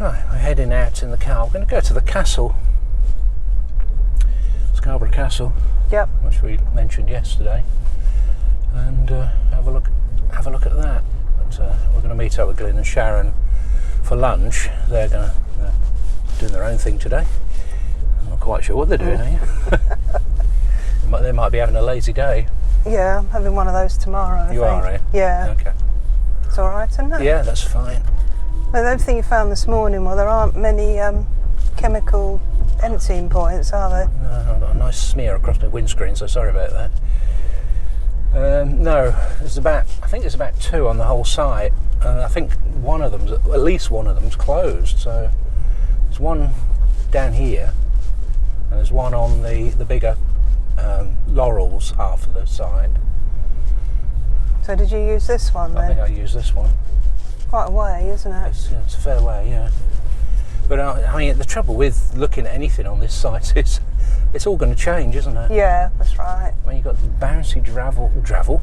Right, we're heading out in the car. We're going to go to the castle, Scarborough Castle. Yep. Which we mentioned yesterday, and have a look at that. But we're going to meet up with Glyn and Sharon for lunch. They're doing their own thing today. I'm not quite sure what they're doing, are you? They might be having a lazy day. Yeah, I'm having one of those tomorrow. You are, eh? Yeah. Okay. It's all right, isn't it? Yeah, that's fine. Well, everything you found this morning, well, there aren't many chemical emptying points, are there? No, I've got a nice smear across my windscreen, so sorry about that. No, I think there's about 2 on the whole site. I think at least one of them's closed. So there's one down here, and there's one on the bigger Laurels half of the site. So did you use this one then? I think I used this one. Quite a way, isn't it? It's a fair way, yeah. But I mean, the trouble with looking at anything on this site is it's all going to change, isn't it? Yeah, that's right. When you've got the bouncy gravel drive,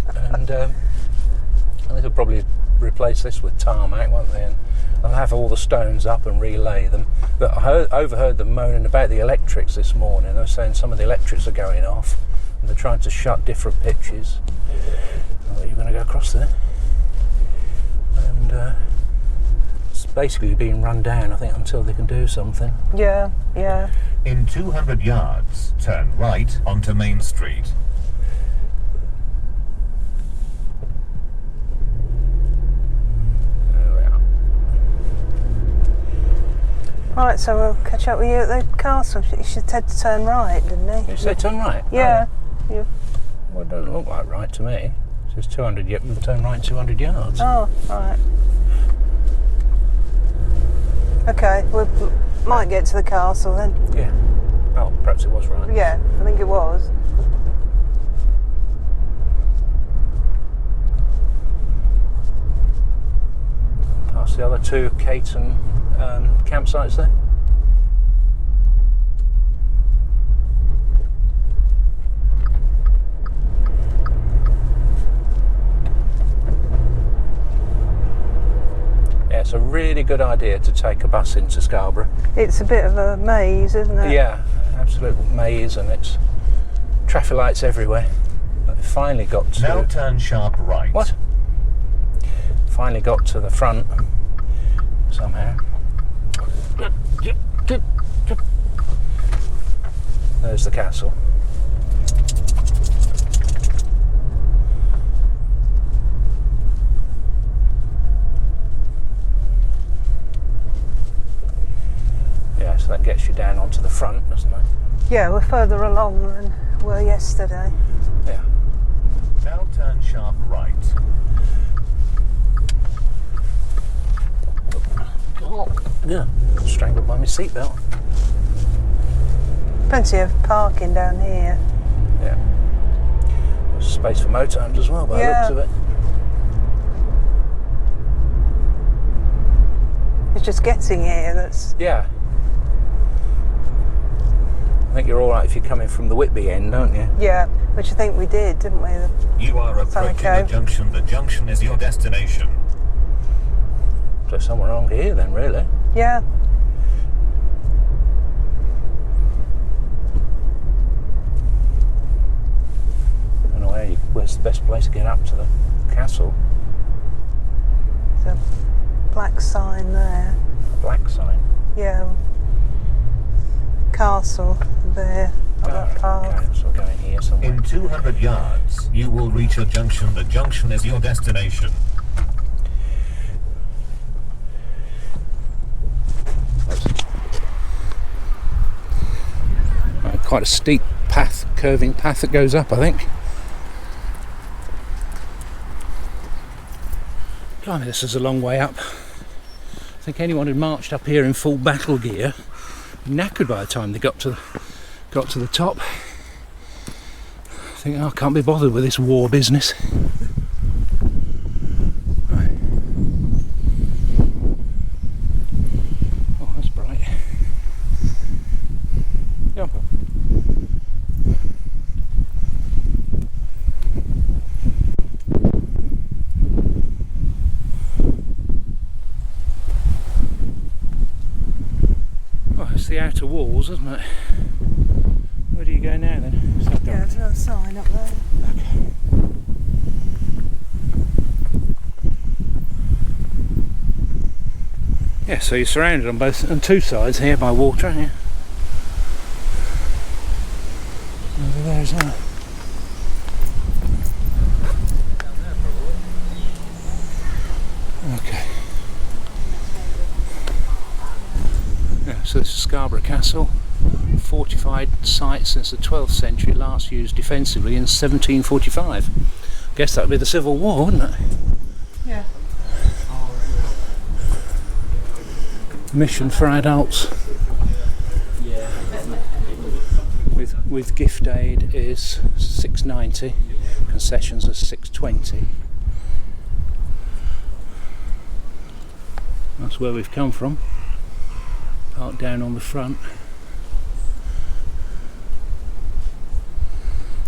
and I think they'll probably replace this with tarmac, won't they? And they'll have all the stones up and relay them. But I overheard them moaning about the electrics this morning. They were saying some of the electrics are going off, and they're trying to shut different pitches. Oh, you're going to go across there, and it's basically being run down, I think, until they can do something. Yeah, yeah. In 200 yards, turn right onto Main Street. There we are. Right, so we'll catch up with you at the castle. You should had to turn right, didn't he? Did you say turn right? Yeah. Oh. You... Well, it doesn't look like right to me. It says 200, yep, we'll turn right 200 yards. Oh, right. Okay, we might get to the castle then. Yeah. Oh, perhaps it was right. Yeah, I think it was. Past the other 2 Caton campsites there. Yeah, it's a really good idea to take a bus into Scarborough. It's a bit of a maze, isn't it? Yeah, absolute maze, and it's traffic lights everywhere. But it finally got to... Now turn sharp right. What? Finally got to the front somehow. There's the castle. Yeah, so that gets you down onto the front, doesn't it? Yeah, we're further along than we were yesterday. Yeah. Now turn sharp right. Oh, yeah. Strangled by my seatbelt. Plenty of parking down here. Yeah. There's space for motorhomes as well, by the looks of it. It's just getting here that's... Yeah. I think you're all right if you're coming from the Whitby end, don't you? Yeah, which I think we did, didn't we? You are approaching the junction. The junction is your destination. So somewhere along here then, really. Yeah. I don't know where's the best place to get up to the castle. There's a black sign there. A black sign? Yeah. Castle there. Up that path. Okay, so we're going here somewhere. In 200 yards, you will reach a junction. The junction is your destination. Quite a steep path, curving path that goes up, I think. Blimey, this is a long way up. I think anyone who marched up here in full battle gear knackered by the time they got to the top. I think, oh, I can't be bothered with this war business. Right. Oh, that's bright. Jump up. to walls, isn't it? Where do you go now then? Is that Yeah, gone? there's another sign up there. Okay. Yeah, so you're surrounded on two sides here by water, aren't you? Over there as well. Okay. Yeah, so this is Scarborough Castle, fortified site since the 12th century, last used defensively in 1745. I guess that would be the Civil War, wouldn't it? Yeah. Mission for adults with gift aid is £6.90, concessions are £6.20. That's where we've come from. Park down on the front.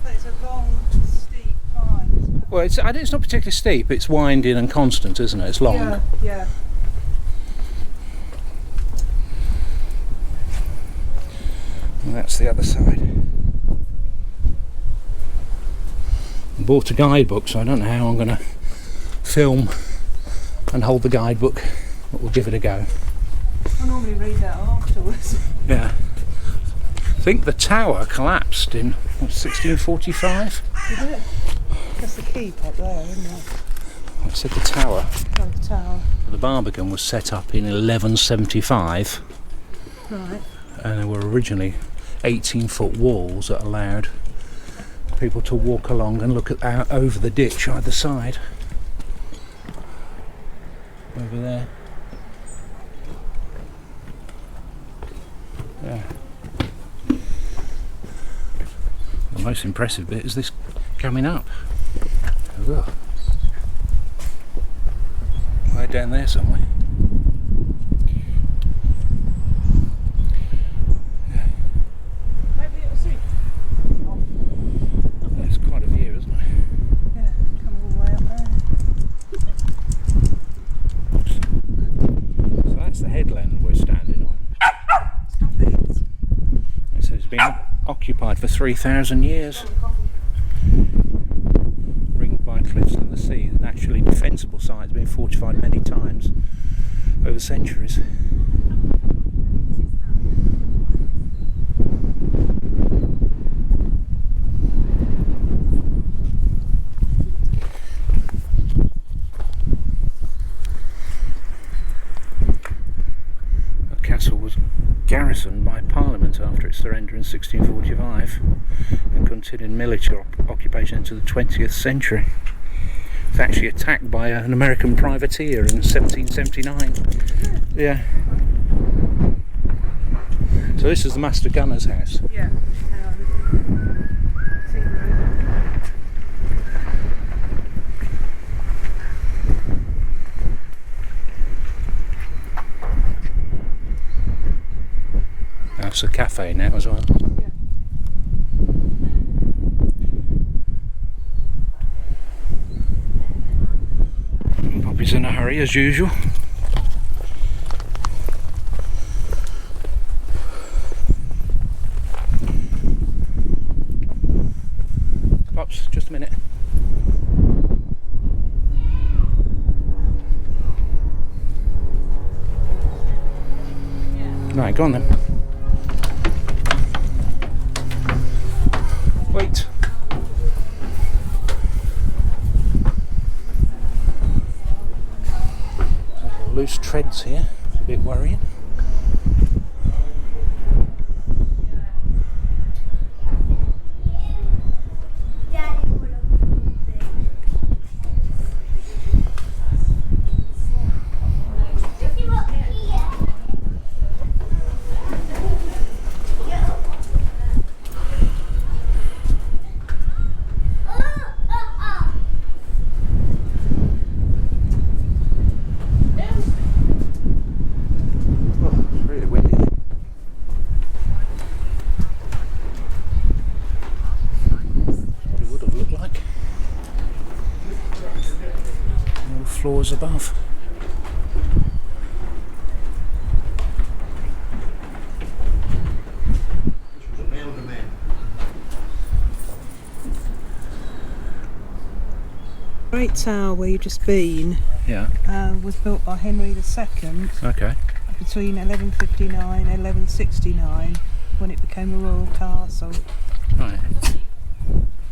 But it's a long, steep climb, isn't it? Well, it's not particularly steep. It's winding and constant, isn't it? It's long. Yeah, yeah. And that's the other side. I bought a guidebook, so I don't know how I'm going to film and hold the guidebook, but we'll give it a go. I normally read that afterwards. Yeah. I think the tower collapsed in 1645. Did it? That's the keep up there, isn't it? I said the tower. Oh, the tower. The Barbican was set up in 1175, Right. and there were originally 18-foot walls that allowed people to walk along and look out over the ditch either side. Over there. Yeah. The most impressive bit is this coming up. Ugh. Right down there somewhere. That's quite a view, isn't it? Yeah, come all the way up there. So that's the headland we're standing on. Stop it. It says it's been occupied for 3,000 years. Ringed by cliffs and the sea. An actually defensible site has been fortified many times over centuries. The castle was garrisoned by Parliament after its surrender in 1645 and continued military occupation into the 20th century. It was actually attacked by an American privateer in 1779. Yeah. So this is the Master Gunner's house. Yeah. That's a cafe now as well. Yeah. Poppy's in a hurry as usual. Pops, just a minute. Right, go on then. Wait. Loose treads here, it's a bit worrying. Floors above. Great Tower where you've just been Yeah. was built by Henry II Okay. between 1159 and 1169 when it became a royal castle. Right.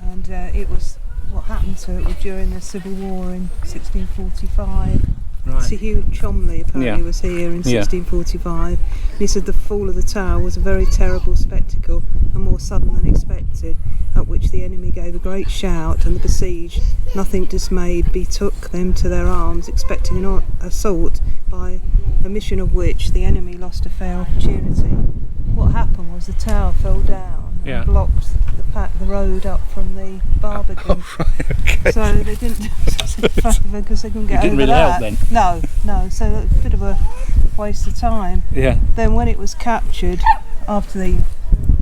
And it was, what happened to it was during the Civil War in 1645. Right. Sir Hugh Cholmondeley apparently was here in 1645. He said the fall of the tower was a very terrible spectacle and more sudden than expected, at which the enemy gave a great shout, and the besieged, nothing dismayed, betook them to their arms, expecting an assault, by omission of which the enemy lost a fair opportunity. What happened was the tower fell down and blocked the road up from the Barbican. Oh, right, okay. So they didn't do us a favour because they couldn't get didn't over really that. help then? No. So it was a bit of a waste of time. Yeah. Then when it was captured after the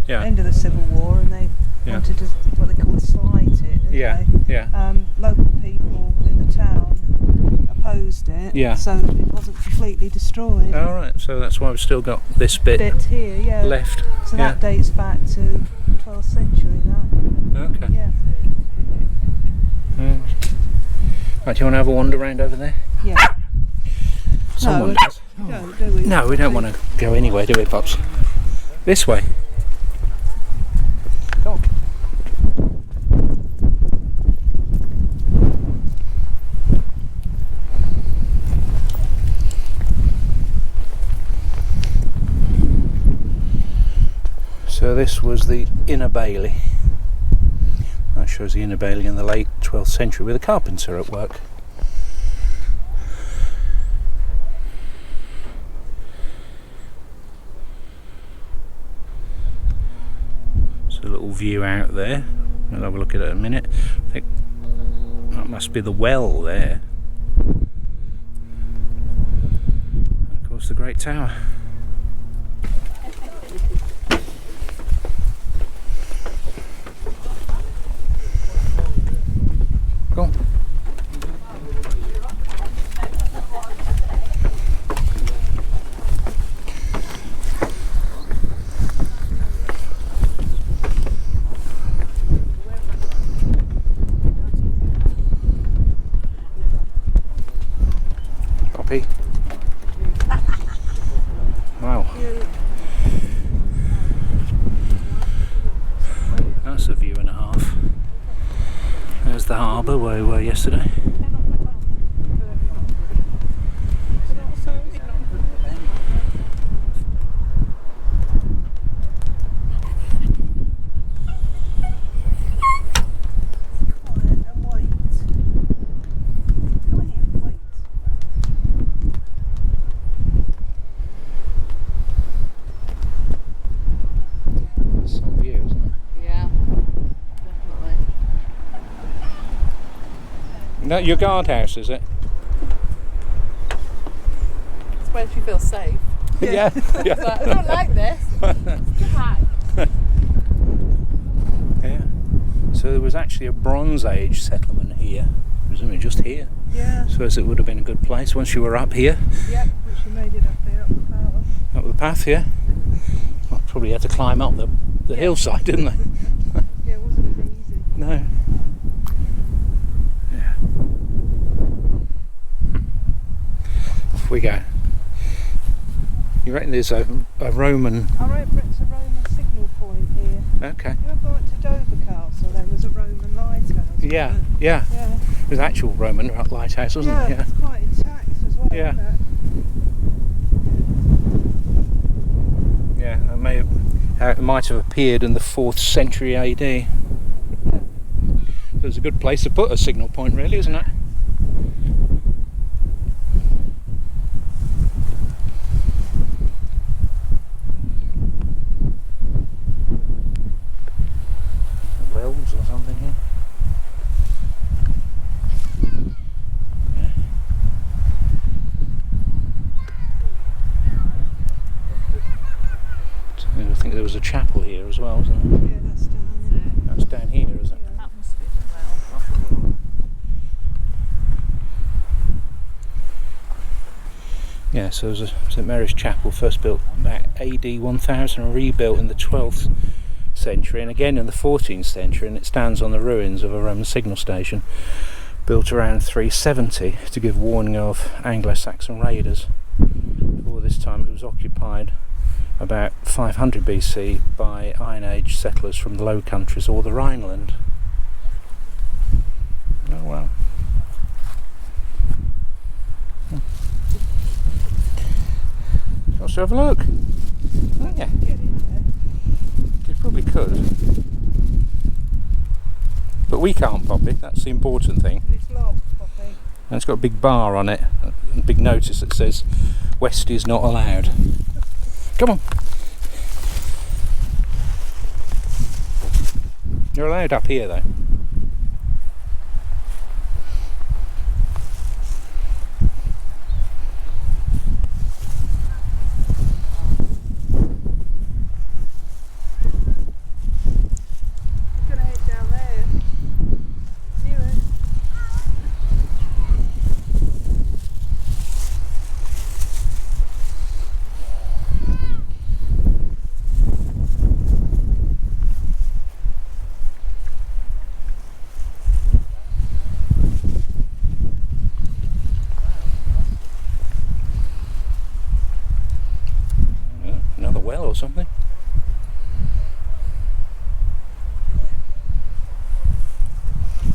end of the Civil War, and they wanted to what they called slight it, didn't they? Yeah. Local people in the town opposed it. Yeah. So it wasn't completely destroyed. All right. So that's why we've still got this bit Here, left. So that dates back to 12th century. That. Okay. Yeah. Right, do you want to have a wander around over there? Yeah. Someone does. No, do we? No, we don't want to go anywhere, do we, Pops? This way. Come on. So this was the Inner Bailey. That shows the Inner Bailey in the late 12th century with a carpenter at work. So a little view out there. We'll have a look at it in a minute. I think that must be the well there. And of course the Great Tower. Go on. Poppy. Wow. That's a view and a half. There's the harbour where we were yesterday. Some view, isn't it? Yeah, definitely. That your guardhouse, is it? It's where you feel safe. Yeah. Yeah. But I don't like this. It's too high. Yeah. So there was actually a Bronze Age settlement here, presumably just here. Yeah. I suppose it would have been a good place once you were up here. Yep, which you made it up there up the path. Up the path, yeah. Well, probably had to climb up the hillside, didn't they? Yeah, it wasn't as easy. No. Yeah. Off we go. You reckon there's a Roman... I reckon it's a Roman signal point here. Okay. You ever went to Dover Castle? There was a Roman lighthouse. Yeah, wasn't yeah. there? Yeah. It was actual Roman lighthouse, wasn't it? Yeah, it's quite intact as well. Yeah. Isn't it? Yeah, it might have appeared in the 4th century AD. Yeah. It was a good place to put a signal point, really, isn't it? Wells or something here. Yeah. I think there was a chapel here as well, wasn't there? Yeah, that's down there. That's down here, isn't it? That must be the well. Yeah, so there's a St Mary's Chapel, first built back AD 1000 and rebuilt in the 12th century and again in the 14th century, and it stands on the ruins of a Roman signal station built around 370 to give warning of Anglo-Saxon raiders. Before this time it was occupied about 500 BC by Iron Age settlers from the Low Countries or the Rhineland. Oh well. Let's have a look. Oh, yeah. You probably could. But we can't, Poppy, that's the important thing. It's locked, Poppy. And it's got a big bar on it, a big notice that says West is not allowed. Come on. You're allowed up here though. Or something.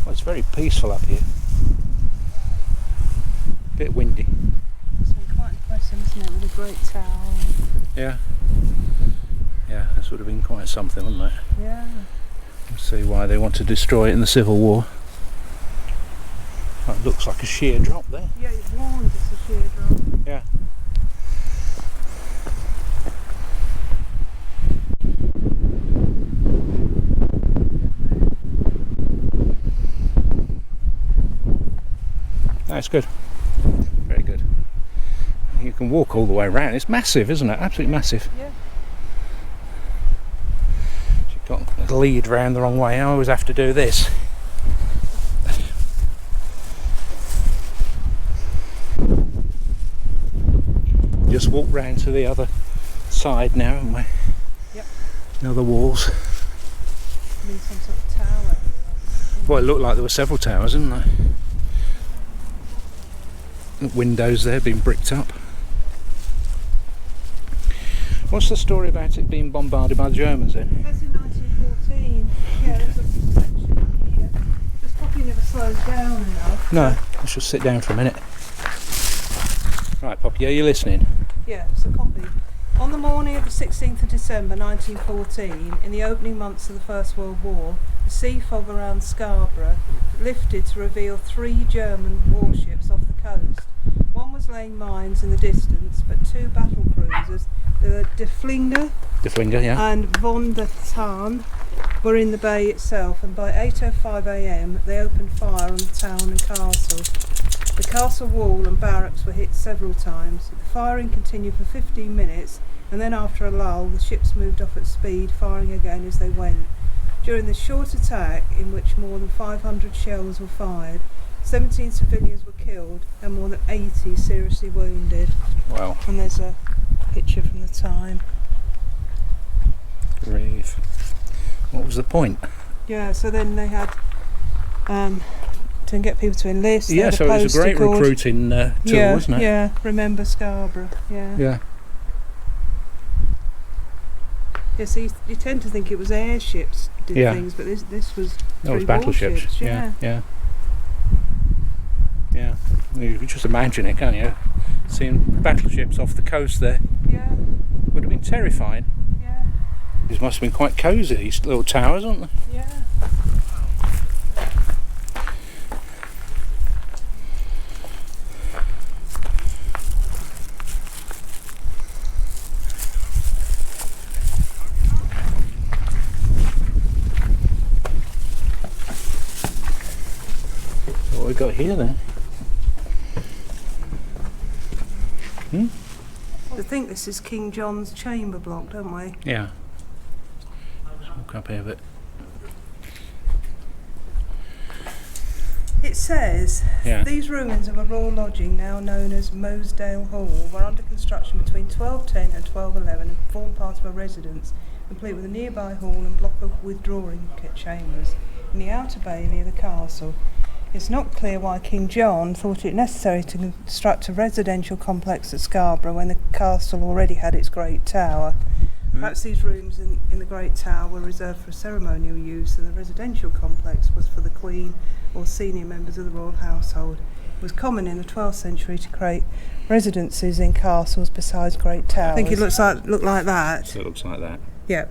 Well, it's very peaceful up here. A bit windy. It's been quite impressive, isn't it, with a great tower? Yeah. Yeah, this would have been quite something, wouldn't it? Yeah. Let's see why they want to destroy it in the Civil War. That looks like a sheer drop there. Yeah, it warns it's a sheer drop. Yeah. That's good. Very good. You can walk all the way around. It's massive, isn't it? Absolutely massive. Yeah. You've got a lead round the wrong way. I always have to do this. Just walk round to the other side now, haven't we? Yep. The other walls. I mean, some sort of tower. Well, it looked like there were several towers, didn't there? Windows there being bricked up. What's the story about it being bombarded by the Germans then? That's in 1914. Yeah, there's a section here. Just Poppy never slows down enough. No, let's just sit down for a minute. Right, Poppy, are you listening? Yeah, it's a copy. On the morning of the 16th of December 1914, in the opening months of the First World War, the sea fog around Scarborough lifted to reveal 3 German warships off the coast. One was laying mines in the distance, but 2 battle cruisers, the Deflinger Yeah. and Von der Tarn, were in the bay itself, and by 8:05 a.m. they opened fire on the town and castle. The castle wall and barracks were hit several times. The firing continued for 15 minutes, and then after a lull the ships moved off at speed, firing again as they went. During the short attack, in which more than 500 shells were fired, 17 civilians were killed and more than 80 seriously wounded. Wow. And there's a picture from the time. Grief. What was the point? Yeah, so then they had to get people to enlist. Yeah, so it was a great recruiting tool, wasn't it? Yeah, remember Scarborough. Yeah. Yeah. Yeah, so you tend to think it was airships did things, but this was battleships. warships, Yeah. You can just imagine it, can't you? Seeing battleships off the coast there. Yeah. Would have been terrifying. Yeah. These must have been quite cosy, these little towers, aren't they? Yeah. So what we got here then? I think this is King John's chamber block, don't we? Yeah. Let's walk up here a bit. It says, Yeah. These ruins of a royal lodging, now known as Mosedale Hall, were under construction between 1210 and 1211 and formed part of a residence, complete with a nearby hall and block of withdrawing chambers in the outer bay near the castle. It's not clear why King John thought it necessary to construct a residential complex at Scarborough when the castle already had its great tower. Perhaps these rooms in the great tower were reserved for ceremonial use, and the residential complex was for the Queen or senior members of the royal household. It was common in the 12th century to create residences in castles besides great towers. I think it look like that. So it looks like that. Yeah.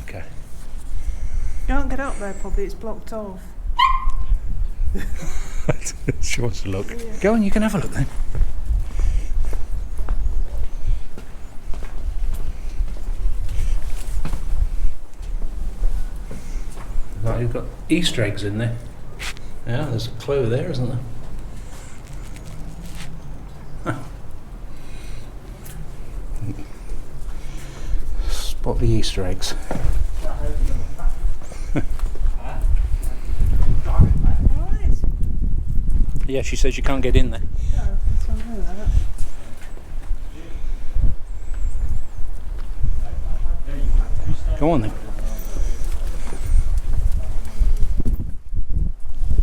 Okay. You can't get up there probably, it's blocked off. She wants to look. Yeah. Go on, you can have a look then. Right, you've got Easter eggs in there. Yeah, there's a clue there, isn't there? Huh. Spot the Easter eggs. Yeah, she says you can't get in there. No, that's not that. Go on then.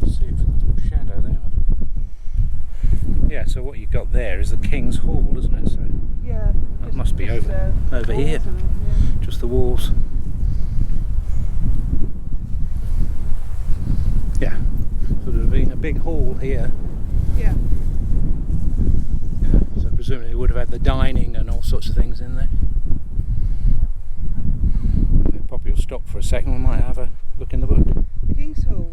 Let's see if there's a shadow there. Yeah, so what you've got there is the King's Hall, isn't it? So yeah. that must be over here. Yeah. Just the walls. Yeah. So there'd have been a big hall here. Yeah. Yeah. So presumably it would have had the dining and all sorts of things in there. Poppy will stop for a second, we might have a look in the book. The King's Hall.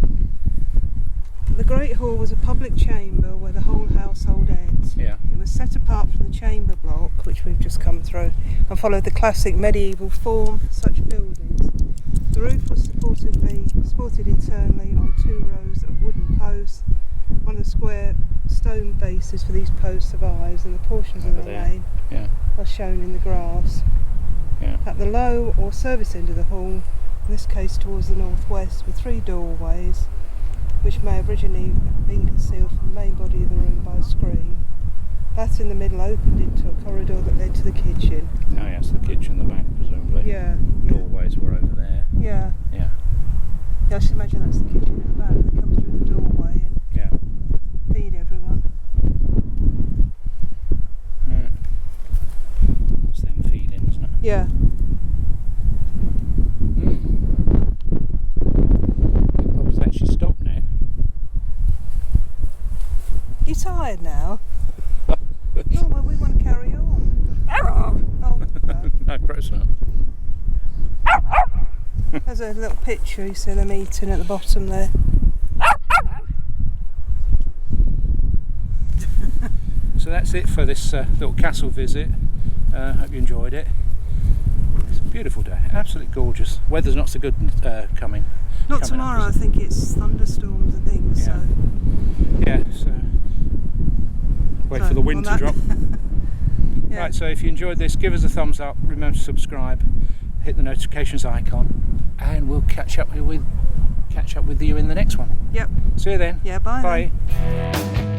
The Great Hall was a public chamber where the whole household ate. Yeah. It was set apart from the chamber block, which we've just come through, and followed the classic medieval form for such buildings. The roof was supported internally on 2 rows of wooden posts. One of the square stone bases for these posts survives, and the portions of the remain are shown in the graphs. Yeah. At the low or service end of the hall, in this case towards the northwest, were 3 doorways, which may have originally been concealed from the main body of the room by a screen. That in the middle opened into a corridor that led to the kitchen. Oh yes, the kitchen, the back presumably. Yeah. Doorways were over there. Yeah. Yeah. Yeah, I should imagine that's the kitchen at the back. They come through the doorway and feed everyone. It's them feeding, isn't it? Yeah. Probably actually stopped now. You tired now? Oh, well, we want to carry on. Oh, no. No, perhaps not. There's a little picture you see them eating at the bottom there. So that's it for this little castle visit. Hope you enjoyed it. It's a beautiful day, absolutely gorgeous. Weather's not so good coming. Not tomorrow, I think it's thunderstorms and things. Yeah. So. Yeah, so wait for the wind to drop. Yeah. Right, so if you enjoyed this, give us a thumbs up, remember to subscribe, hit the notifications icon, and we'll catch up with you in the next one. Yep. See you then. Yeah, bye. Bye. Then.